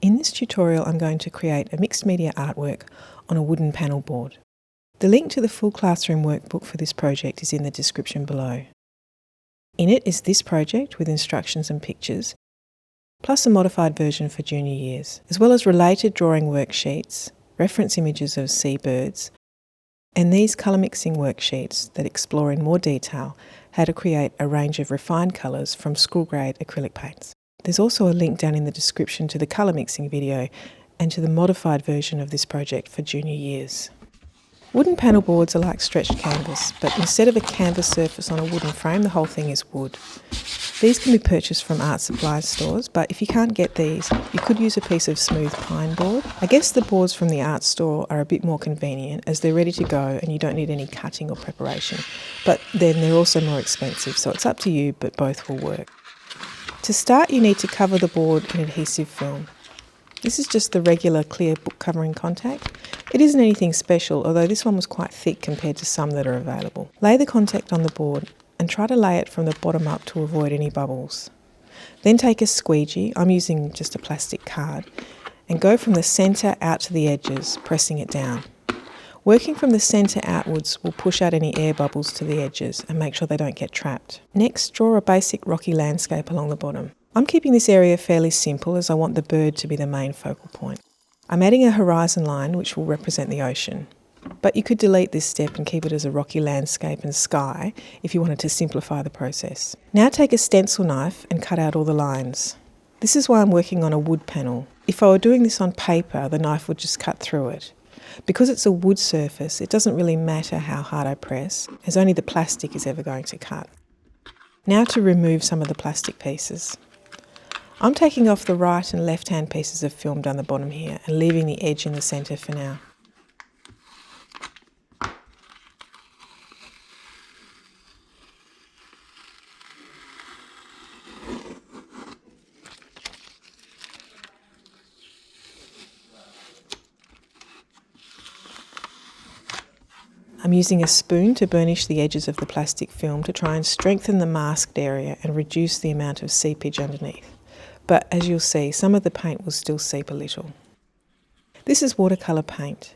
In this tutorial, I'm going to create a mixed media artwork on a wooden panel board. The link to the full classroom workbook for this project is in the description below. In it is this project with instructions and pictures, plus a modified version for junior years, as well as related drawing worksheets, reference images of seabirds, and these colour mixing worksheets that explore in more detail how to create a range of refined colours from school grade acrylic paints. There's also a link down in the description to the colour mixing video and to the modified version of this project for junior years. Wooden panel boards are like stretched canvas, but instead of a canvas surface on a wooden frame, the whole thing is wood. These can be purchased from art supply stores, but if you can't get these, you could use a piece of smooth pine board. I guess the boards from the art store are a bit more convenient as they're ready to go and you don't need any cutting or preparation, but then they're also more expensive, so it's up to you, but both will work. To start, you need to cover the board in adhesive film. This is just the regular clear book covering contact. It isn't anything special, although this one was quite thick compared to some that are available. Lay the contact on the board and try to lay it from the bottom up to avoid any bubbles. Then take a squeegee, I'm using just a plastic card, and go from the centre out to the edges, pressing it down. Working from the centre outwards will push out any air bubbles to the edges and make sure they don't get trapped. Next, draw a basic rocky landscape along the bottom. I'm keeping this area fairly simple as I want the bird to be the main focal point. I'm adding a horizon line which will represent the ocean, but you could delete this step and keep it as a rocky landscape and sky if you wanted to simplify the process. Now take a stencil knife and cut out all the lines. This is why I'm working on a wood panel. If I were doing this on paper, the knife would just cut through it. Because it's a wood surface, it doesn't really matter how hard I press, as only the plastic is ever going to cut. Now to remove some of the plastic pieces. I'm taking off the right and left hand pieces of film down the bottom here and leaving the edge in the centre for now. I'm using a spoon to burnish the edges of the plastic film to try and strengthen the masked area and reduce the amount of seepage underneath. But as you'll see, some of the paint will still seep a little. This is watercolour paint.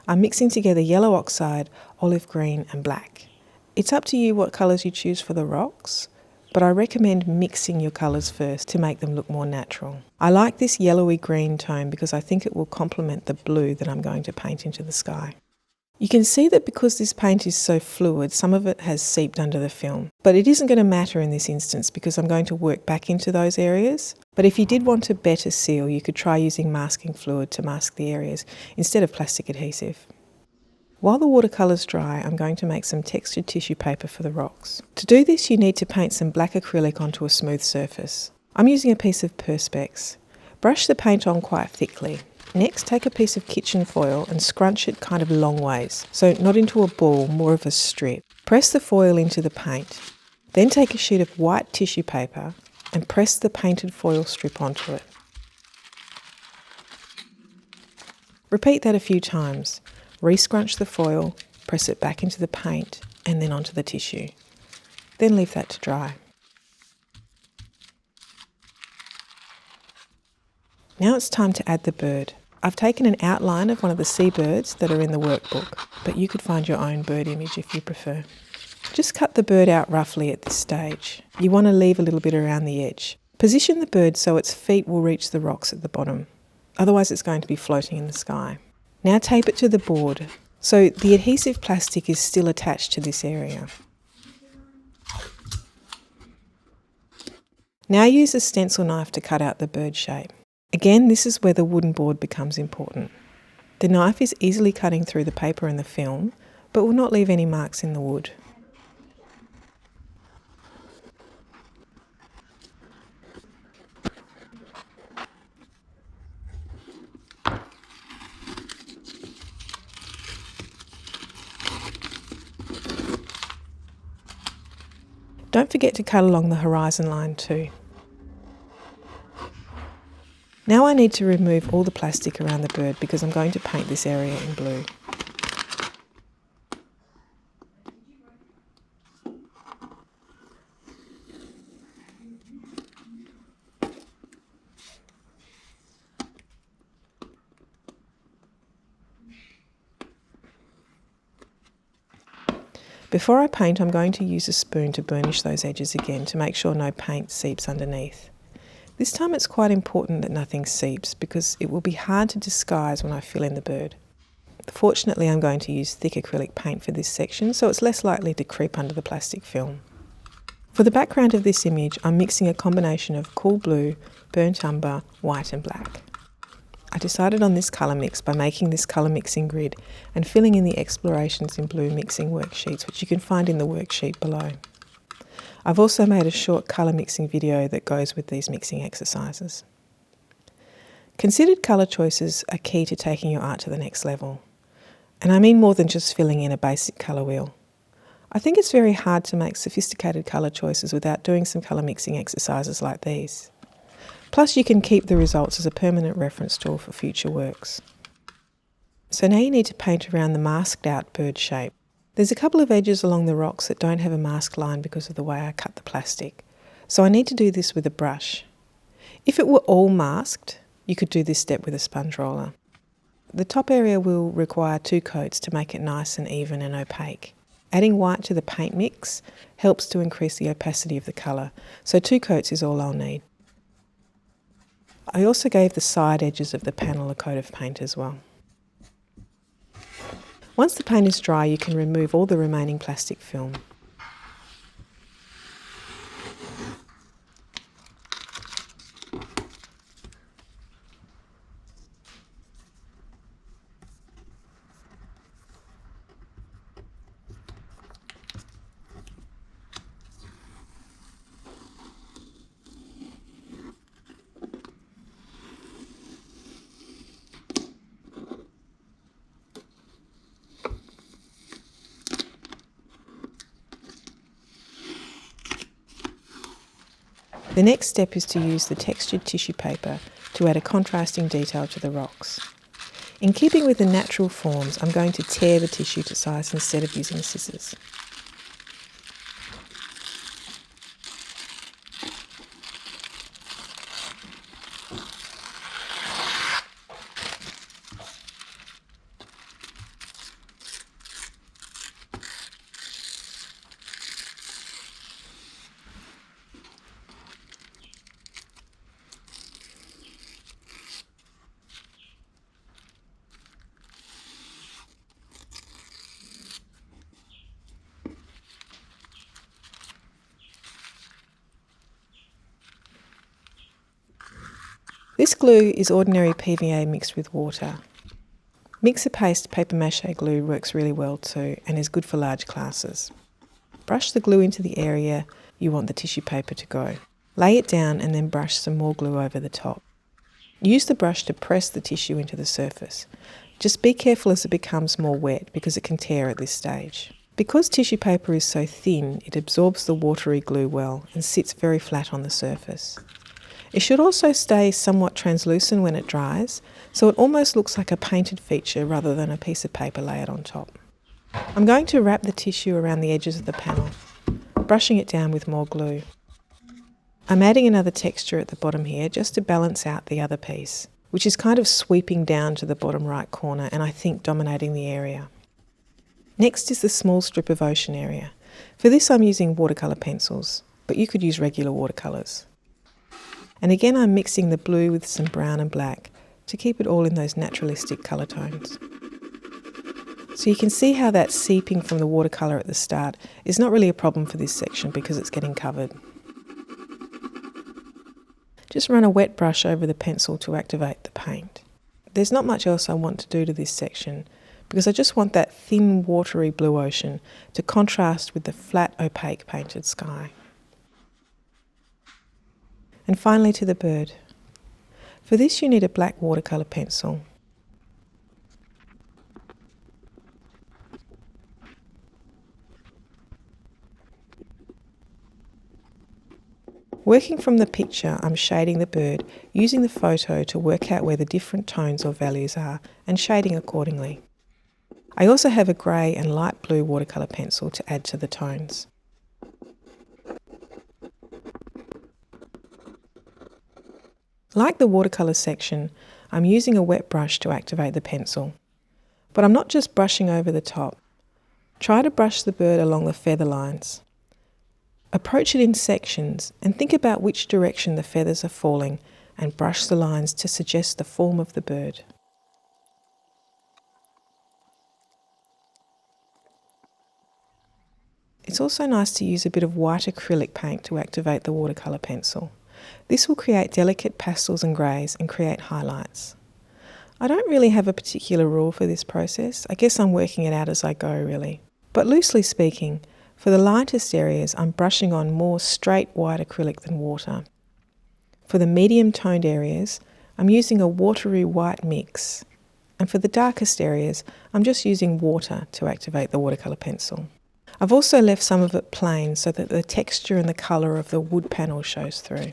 I'm mixing together yellow oxide, olive green and black. It's up to you what colours you choose for the rocks, but I recommend mixing your colours first to make them look more natural. I like this yellowy green tone because I think it will complement the blue that I'm going to paint into the sky. You can see that because this paint is so fluid, some of it has seeped under the film. But it isn't going to matter in this instance because I'm going to work back into those areas. But if you did want to better seal, you could try using masking fluid to mask the areas instead of plastic adhesive. While the watercolours dry, I'm going to make some textured tissue paper for the rocks. To do this, you need to paint some black acrylic onto a smooth surface. I'm using a piece of Perspex. Brush the paint on quite thickly. Next, take a piece of kitchen foil and scrunch it kind of long ways, so not into a ball, more of a strip. Press the foil into the paint. Then take a sheet of white tissue paper and press the painted foil strip onto it. Repeat that a few times. Re-scrunch the foil, press it back into the paint and then onto the tissue. Then leave that to dry. Now it's time to add the bird. I've taken an outline of one of the seabirds that are in the workbook, but you could find your own bird image if you prefer. Just cut the bird out roughly at this stage. You want to leave a little bit around the edge. Position the bird so its feet will reach the rocks at the bottom. Otherwise it's going to be floating in the sky. Now tape it to the board, so the adhesive plastic is still attached to this area. Now use a stencil knife to cut out the bird shape. Again, this is where the wooden board becomes important. The knife is easily cutting through the paper and the film, but will not leave any marks in the wood. Don't forget to cut along the horizon line too. Now I need to remove all the plastic around the bird because I'm going to paint this area in blue. Before I paint, I'm going to use a spoon to burnish those edges again to make sure no paint seeps underneath. This time it's quite important that nothing seeps because it will be hard to disguise when I fill in the bird. Fortunately, I'm going to use thick acrylic paint for this section, so it's less likely to creep under the plastic film. For the background of this image, I'm mixing a combination of cool blue, burnt umber, white and black. I decided on this colour mix by making this colour mixing grid and filling in the Explorations in Blue mixing worksheets, which you can find in the worksheet below. I've also made a short colour mixing video that goes with these mixing exercises. Considered colour choices are key to taking your art to the next level. And I mean more than just filling in a basic colour wheel. I think it's very hard to make sophisticated colour choices without doing some colour mixing exercises like these. Plus you can keep the results as a permanent reference tool for future works. So now you need to paint around the masked out bird shape. There's a couple of edges along the rocks that don't have a mask line because of the way I cut the plastic. So I need to do this with a brush. If it were all masked, you could do this step with a sponge roller. The top area will require 2 coats to make it nice and even and opaque. Adding white to the paint mix helps to increase the opacity of the colour, so 2 coats is all I'll need. I also gave the side edges of the panel a coat of paint as well. Once the paint is dry, you can remove all the remaining plastic film. The next step is to use the textured tissue paper to add a contrasting detail to the rocks. In keeping with the natural forms, I'm going to tear the tissue to size instead of using scissors. This glue is ordinary PVA mixed with water. Mixer paste paper mache glue works really well too and is good for large classes. Brush the glue into the area you want the tissue paper to go. Lay it down and then brush some more glue over the top. Use the brush to press the tissue into the surface. Just be careful as it becomes more wet because it can tear at this stage. Because tissue paper is so thin, it absorbs the watery glue well and sits very flat on the surface. It should also stay somewhat translucent when it dries, so it almost looks like a painted feature rather than a piece of paper layered on top. I'm going to wrap the tissue around the edges of the panel, brushing it down with more glue. I'm adding another texture at the bottom here just to balance out the other piece, which is kind of sweeping down to the bottom right corner and I think dominating the area. Next is the small strip of ocean area. For this I'm using watercolour pencils, but you could use regular watercolours. And again I'm mixing the blue with some brown and black to keep it all in those naturalistic colour tones. So you can see how that seeping from the watercolour at the start is not really a problem for this section because it's getting covered. Just run a wet brush over the pencil to activate the paint. There's not much else I want to do to this section because I just want that thin watery blue ocean to contrast with the flat opaque painted sky. And finally to the bird. For this you need a black watercolour pencil. Working from the picture, I'm shading the bird using the photo to work out where the different tones or values are and shading accordingly. I also have a grey and light blue watercolour pencil to add to the tones. Like the watercolour section, I'm using a wet brush to activate the pencil. But I'm not just brushing over the top. Try to brush the bird along the feather lines. Approach it in sections and think about which direction the feathers are falling and brush the lines to suggest the form of the bird. It's also nice to use a bit of white acrylic paint to activate the watercolour pencil. This will create delicate pastels and greys and create highlights. I don't really have a particular rule for this process. I guess I'm working it out as I go, really. But loosely speaking, for the lightest areas, I'm brushing on more straight white acrylic than water. For the medium toned areas, I'm using a watery white mix. And for the darkest areas, I'm just using water to activate the watercolour pencil. I've also left some of it plain so that the texture and the colour of the wood panel shows through.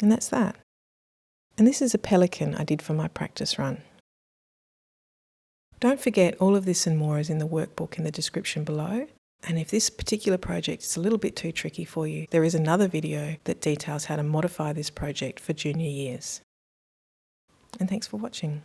And that's that. And this is a pelican I did for my practice run. Don't forget, all of this and more is in the workbook in the description below. And if this particular project is a little bit too tricky for you, there is another video that details how to modify this project for junior years. And thanks for watching.